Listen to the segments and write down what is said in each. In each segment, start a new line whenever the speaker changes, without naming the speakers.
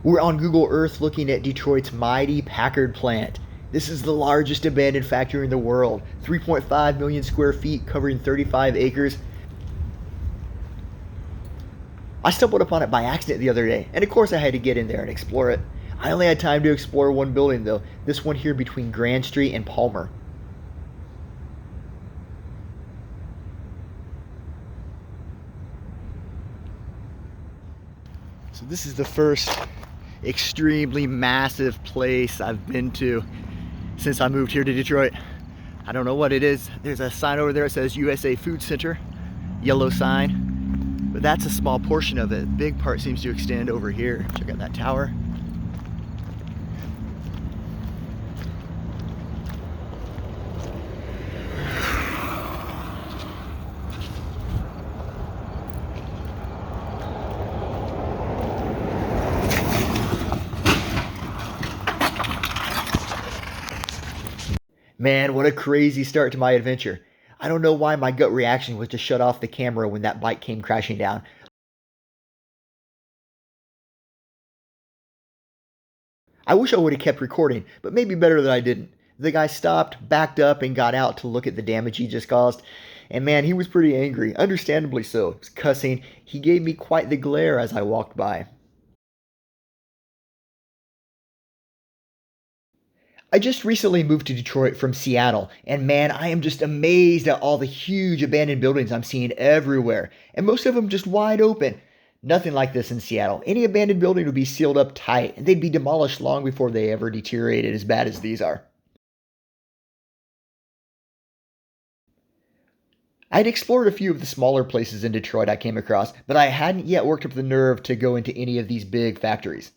We're on Google Earth looking at Detroit's mighty Packard Plant. This is the largest abandoned factory in the world, 3.5 million square feet covering 35 acres. I stumbled upon it by accident the other day, and of course I had to get in there and explore it. I only had time to explore one building though, this one here between Grand Street and Palmer. So this is the first extremely massive place I've been to since I moved here to Detroit. I don't know what it is. There's a sign over there that says USA Food Center, yellow sign, but that's a small portion of it. Big part seems to extend over here. Check out that tower. Man, what a crazy start to my adventure. I don't know why my gut reaction was to shut off the camera when that bike came crashing down. I wish I would have kept recording, but maybe better that I didn't. The guy stopped, backed up, and got out to look at the damage he just caused. And man, he was pretty angry, understandably so. He was cussing. He gave me quite the glare as I walked by. I just recently moved to Detroit from Seattle, and man, I am just amazed at all the huge abandoned buildings I'm seeing everywhere, and most of them just wide open. Nothing like this in Seattle. Any abandoned building would be sealed up tight, and they'd be demolished long before they ever deteriorated as bad as these are. I'd explored a few of the smaller places in Detroit I came across, but I hadn't yet worked up the nerve to go into any of these big factories.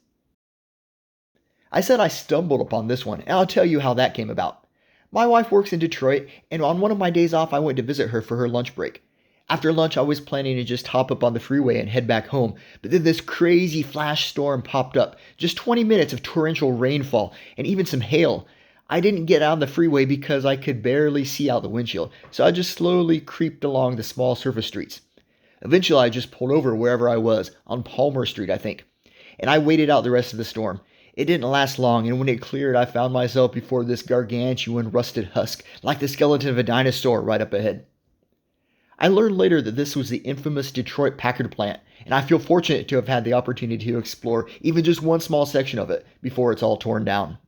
I said I stumbled upon this one, and I'll tell you how that came about. My wife works in Detroit, and on one of my days off, I went to visit her for her lunch break. After lunch, I was planning to just hop up on the freeway and head back home, but then this crazy flash storm popped up. Just 20 minutes of torrential rainfall, and even some hail. I didn't get out on the freeway because I could barely see out the windshield, so I just slowly creeped along the small surface streets. Eventually, I just pulled over wherever I was, on Palmer Street, I think, and I waited out the rest of the storm. It didn't last long, and when it cleared, I found myself before this gargantuan rusted husk, like the skeleton of a dinosaur right up ahead. I learned later that this was the infamous Detroit Packard Plant, and I feel fortunate to have had the opportunity to explore even just one small section of it before it's all torn down.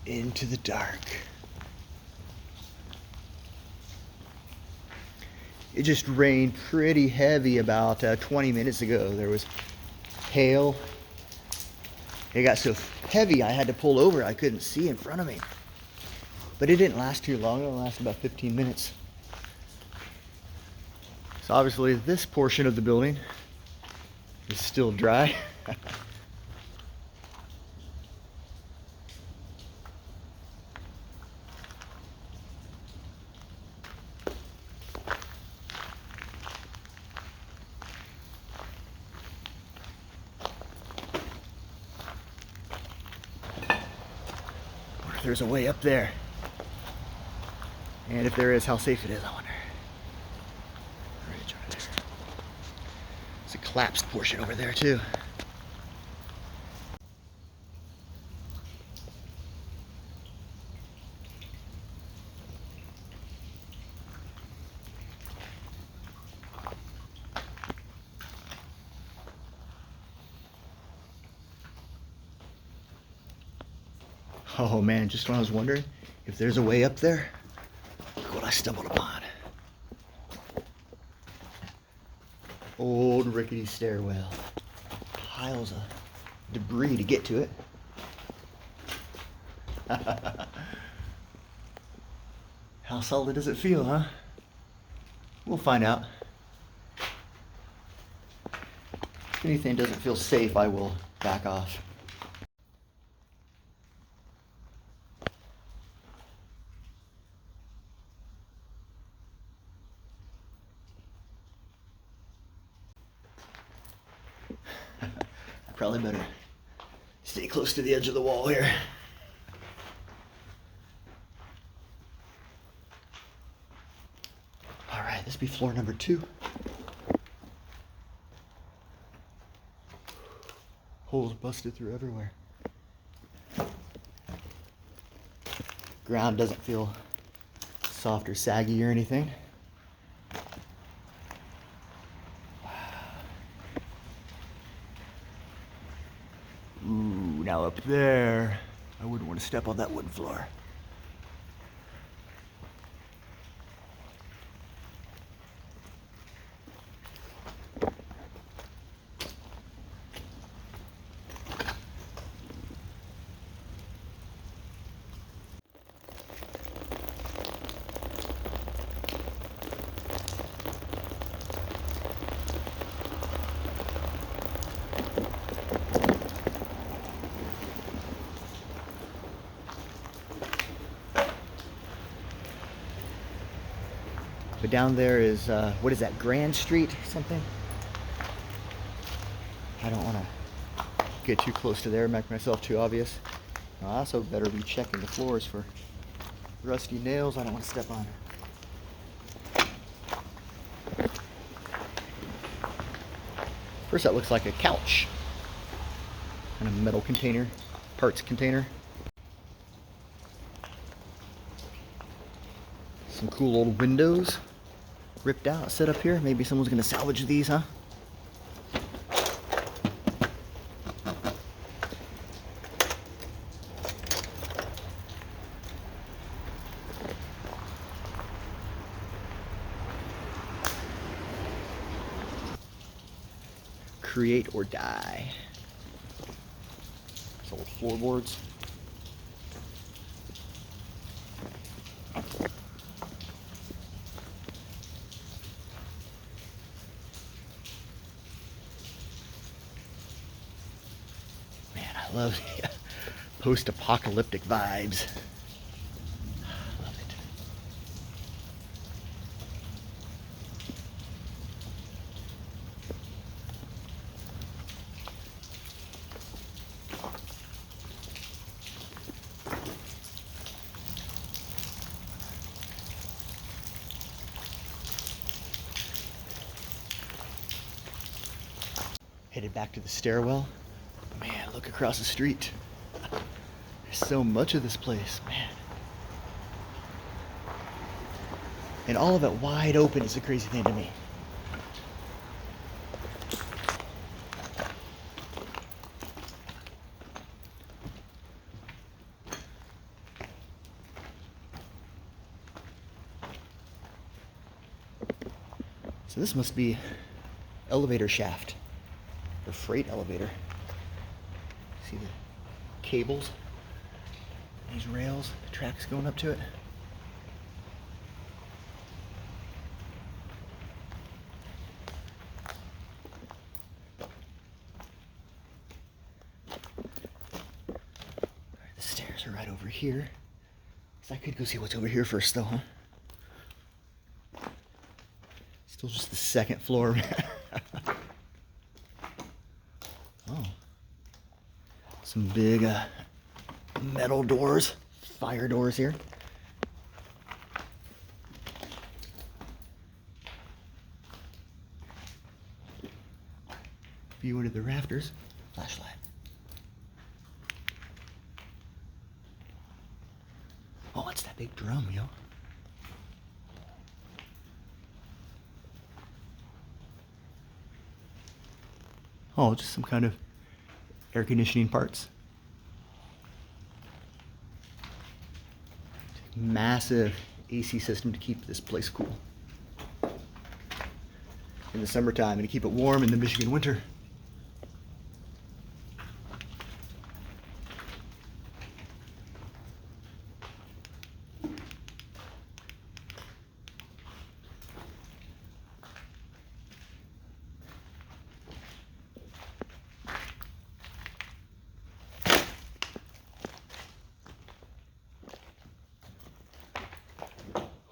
Into the dark. It just rained pretty heavy about 20 minutes ago. There was hail. It got so heavy I had to pull over. I couldn't see in front of me. But it didn't last too long. It only lasted about 15 minutes. So obviously this portion of the building is still dry. There's a way up there. And if there is, how safe it is, I wonder. Bridge over there. There's a collapsed portion over there too. Oh man, just when I was wondering if there's a way up there, look what I stumbled upon. Old rickety stairwell. piles of debris to get to it. How solid does it feel, huh? We'll find out. If anything doesn't feel safe, I will back off. I probably better stay close to the edge of the wall here. All right, this will be floor number 2. Holes busted through everywhere. Ground doesn't feel soft or saggy or anything. Ooh, now up there, I wouldn't want to step on that wooden floor. But down there is, what is that, Grand Street or something? I don't want to get too close to there, make myself too obvious. I also better be checking the floors for rusty nails I don't want to step on. First, that looks like a couch. And a metal container, parts container. Some cool old windows ripped out, set up here. Maybe someone's gonna salvage these, huh? Create or die. It's old floorboards. I love post-apocalyptic vibes. Love it. Headed back to the stairwell. Man, look across the street. There's so much of this place, man. And all of it wide open is a crazy thing to me. So this must be elevator shaft or freight elevator. See the cables, these rails, the tracks going up to it. The stairs are right over here. So I could go see what's over here first though, huh? Still just the second floor. Oh. Some big metal doors, fire doors here. View into the rafters. Flashlight. Oh, what's that big drum, yo? Oh, just some kind of air conditioning parts. Massive AC system to keep this place cool. In the summertime and to keep it warm in the Michigan winter.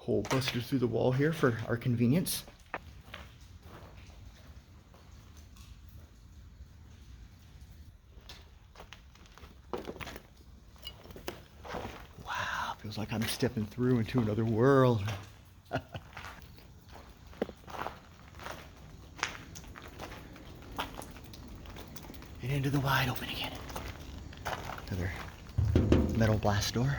hole busted through the wall here for our convenience. Wow, feels like I'm stepping through into another world. And into the wide open again. Another metal blast door.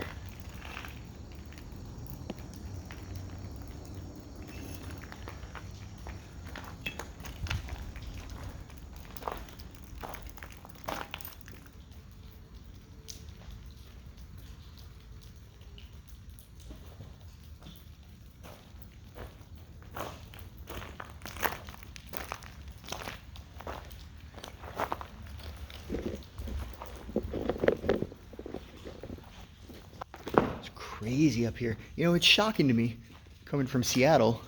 Crazy up here. You know, it's shocking to me, coming from Seattle,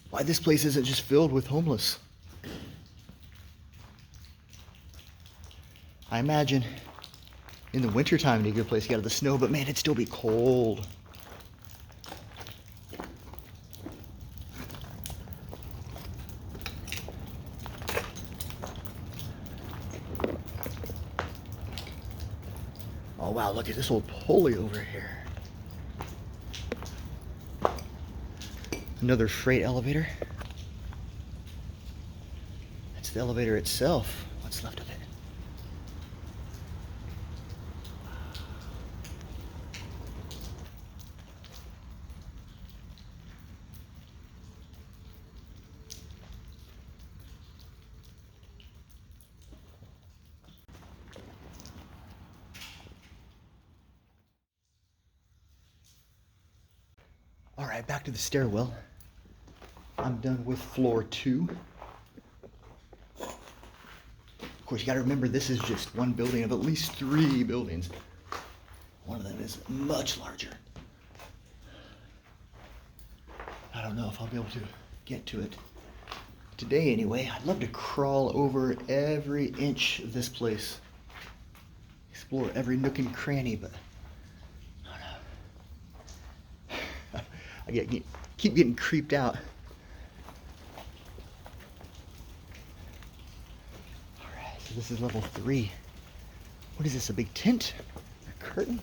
why this place isn't just filled with homeless. I imagine in the wintertime it'd be a good place to get out of the snow, but man, it'd still be cold. Oh wow, look at this old pulley over here. Another freight elevator. That's the elevator itself. What's left of it? All right, back to the stairwell. I'm done with floor 2. Of course, you gotta remember this is just one building of at least 3 buildings. One of them is much larger. I don't know if I'll be able to get to it today anyway. I'd love to crawl over every inch of this place. Explore every nook and cranny, but I don't know. I keep getting creeped out. Alright, so this is level 3. What is this, a big tent? A curtain?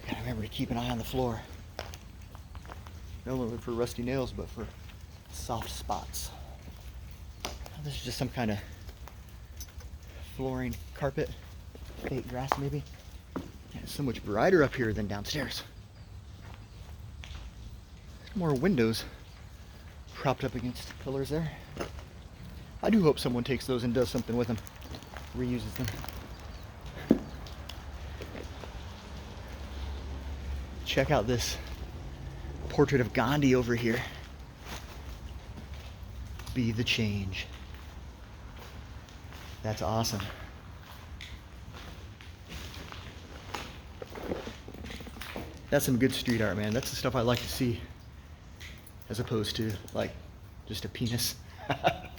Gotta remember to keep an eye on the floor. Not only for rusty nails, but for soft spots. This is just some kind of flooring, carpet, fake grass maybe. It's so much brighter up here than downstairs. There's more windows propped up against pillars there. I do hope someone takes those and does something with them, reuses them. Check out this portrait of Gandhi over here. Be the change. That's awesome. That's some good street art, man. That's the stuff I like to see, as opposed to like just a penis. I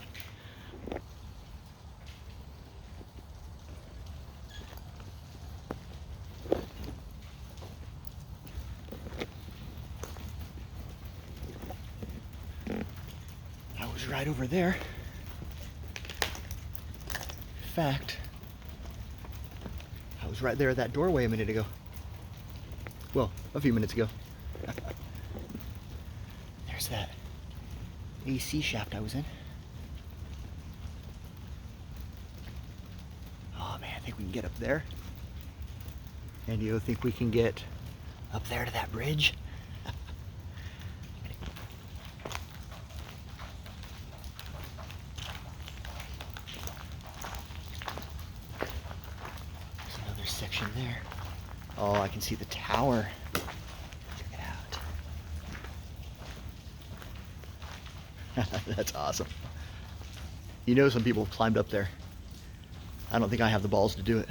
was right over there. In fact, I was right there at that doorway a minute ago. Well, a few minutes ago. There's that AC shaft I was in. Oh man, I think we can get up there. And you think we can get up there to that bridge? Section there. Oh, I can see the tower. Check it out. That's awesome. You know, some people have climbed up there. I don't think I have the balls to do it.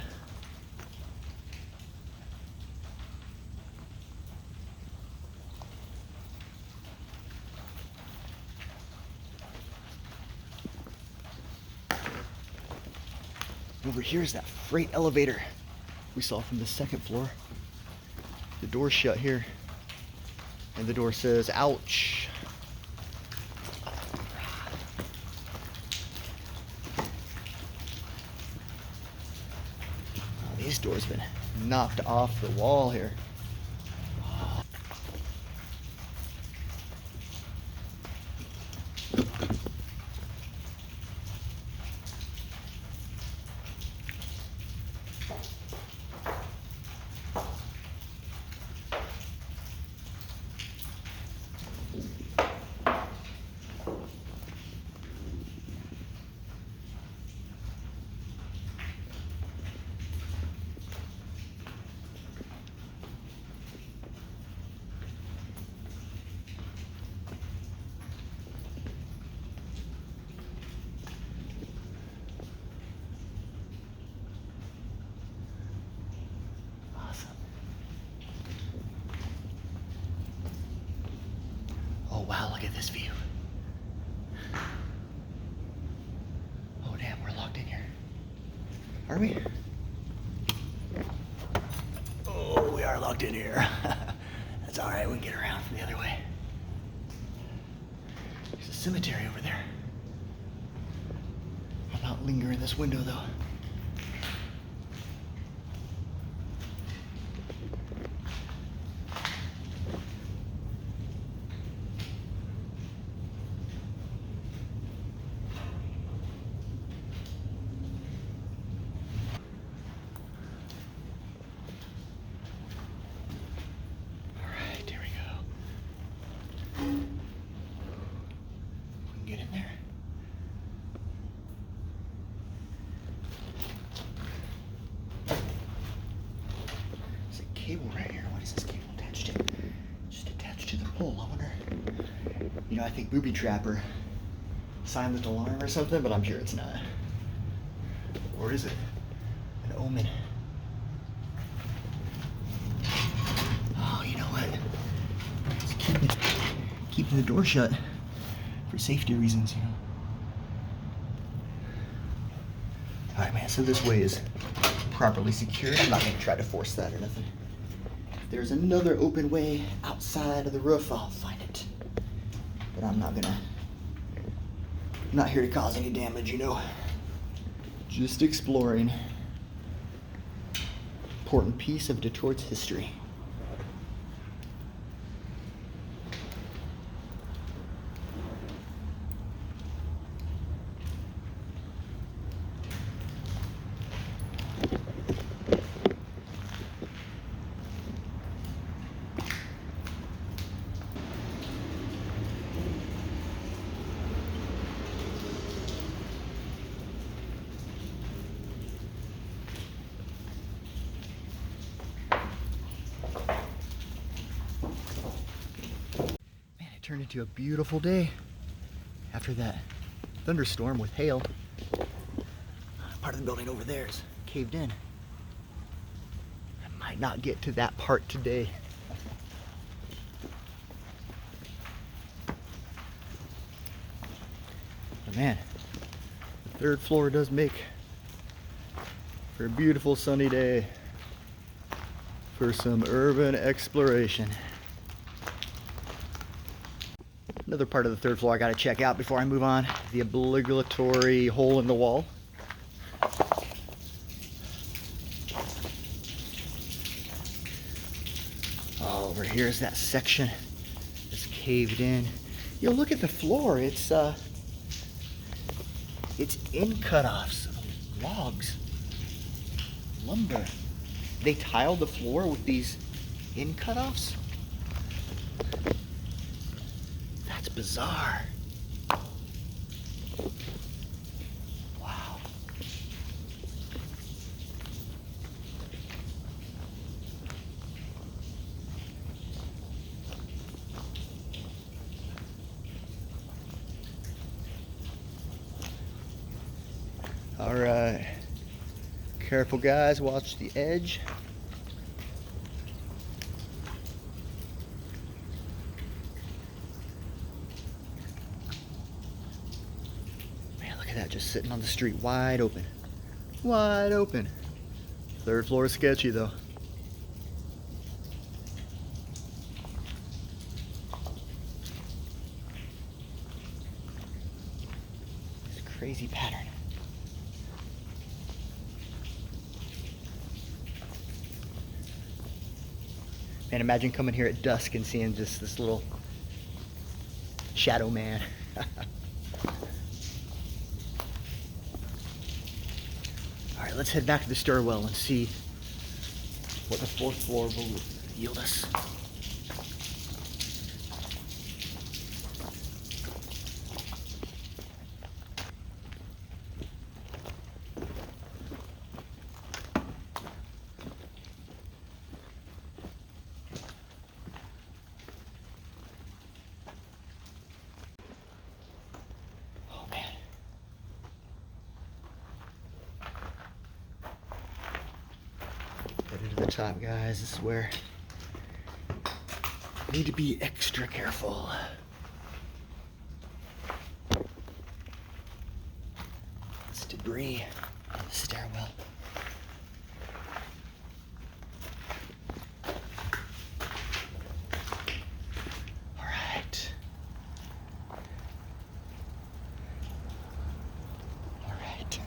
Over here is that freight elevator we saw from the second floor. The door's shut here, and the door says, ouch. Oh, these doors have been knocked off the wall here. Oh wow, look at this view. Oh damn, we're locked in here. Are we? Oh, we are locked in here. That's all right, we can get around from the other way. There's a cemetery over there. I'll not linger in this window though. Get in there. There's a cable right here. What is this cable attached to? Just attached to the pole. I wonder. You know, I think booby trapper, silent alarm or something, but I'm sure it's not. Or is it? An omen. Oh, you know what? It's keeping the door shut. For safety reasons, you know. Alright, man, so this way is properly secured. I'm not going to try to force that or nothing. If there's another open way outside of the roof, I'll find it. But I'm not here to cause any damage, you know. Just exploring. Important piece of Detroit's history. Turned into a beautiful day after that thunderstorm with hail. Part of the building over there is caved in. I might not get to that part today. But man, the third floor does make for a beautiful sunny day for some urban exploration. Another part of the third floor I gotta check out before I move on. The obligatory hole in the wall. Oh, over here is that section that's caved in. You know, look at the floor. It's in cutoffs, logs, lumber. They tiled the floor with these in cutoffs. That's bizarre. Wow. All right. Careful, guys. Watch the edge. Man, look at that, just sitting on the street wide open. wide open. Third floor is sketchy though. This crazy pattern. Man, imagine coming here at dusk and seeing just this little shadow man. Alright, let's head back to the stairwell and see what the fourth floor will yield us. Headed to the top, guys. This is where I need to be extra careful. It's debris on the stairwell. All right. All right.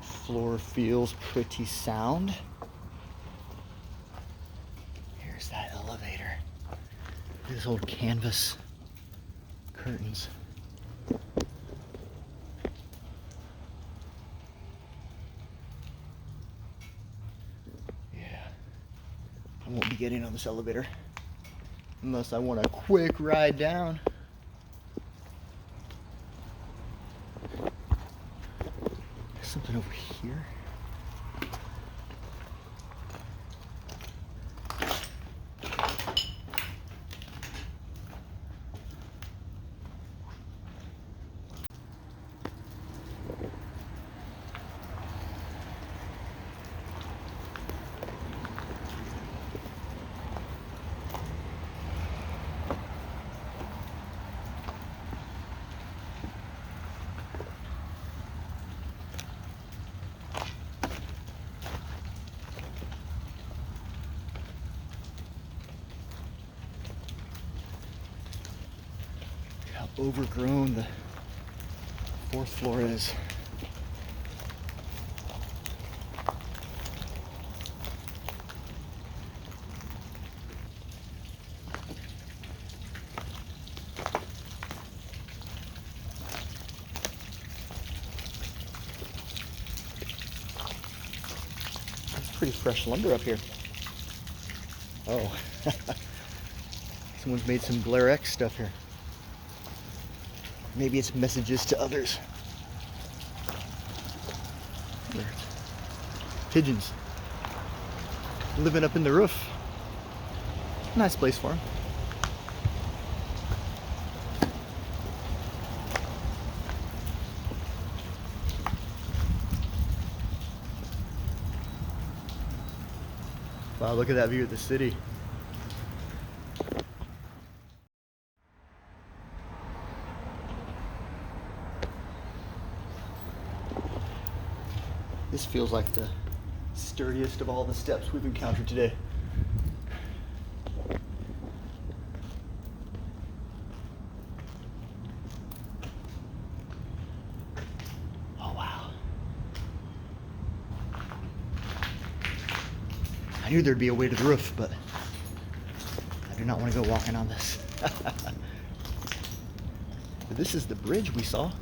Floor feels pretty sound. Here's that elevator. This old canvas curtains. Yeah. I won't be getting on this elevator unless I want a quick ride down. There's something over here. Overgrown the fourth floor is. That's pretty fresh lumber up here. Oh, someone's made some Blair X stuff here. Maybe it's messages to others. Pigeons living up in the roof. Nice place for them. Wow, look at that view of the city. This feels like the sturdiest of all the steps we've encountered today. Oh, wow. I knew there'd be a way to the roof, but I do not want to go walking on this. But this is the bridge we saw.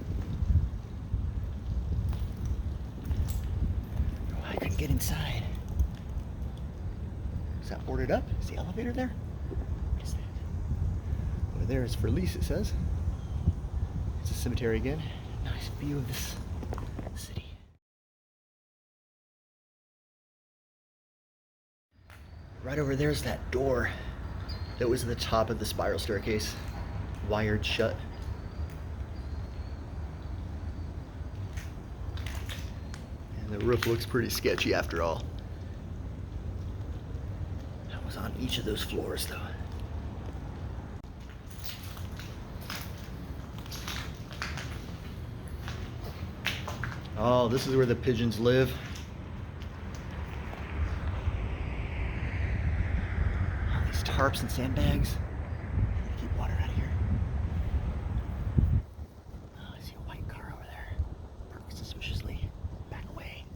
Get inside. Is that boarded up? Is the elevator there? What is that? Over there is for lease, it says. It's a cemetery again. Nice view of this city. Right over there is that door that was at the top of the spiral staircase, wired shut. The roof looks pretty sketchy after all. That was on each of those floors though. Oh, this is where the pigeons live. Oh, these tarps and sandbags. Keep water out of here. Oh, I see a white car over there. Parked suspiciously. Back away.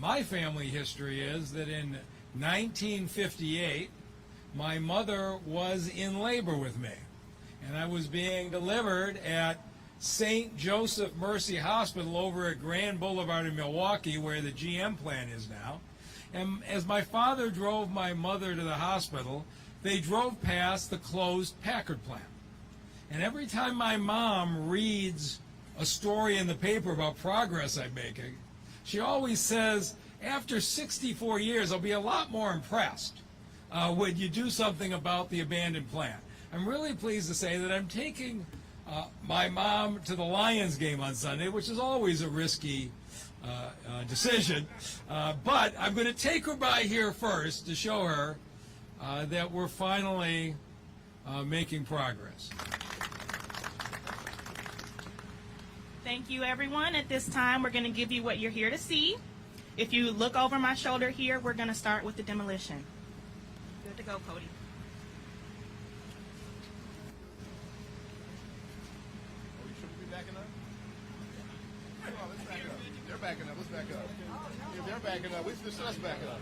My family history is that in 1958, my mother was in labor with me, and I was being delivered at St. Joseph Mercy Hospital over at Grand Boulevard in Milwaukee, where the GM plant is now. And as my father drove my mother to the hospital, they drove past the closed Packard plant. And every time my mom reads a story in the paper about progress I'm making, she always says, after 64 years, I'll be a lot more impressed when you do something about the abandoned plant. I'm really pleased to say that I'm taking my mom to the Lions game on Sunday, which is always a risky decision. But I'm going to take her by here first to show her that we're finally making progress.
Thank you, everyone. At this time, we're going to give you what you're here to see. If you look over my shoulder here, we're going to start with the demolition. Good to go, Cody.
Oh, you shouldn't be backing up? Come on, let's back up. They're backing up. Let's back up. If they're backing up, let's back up.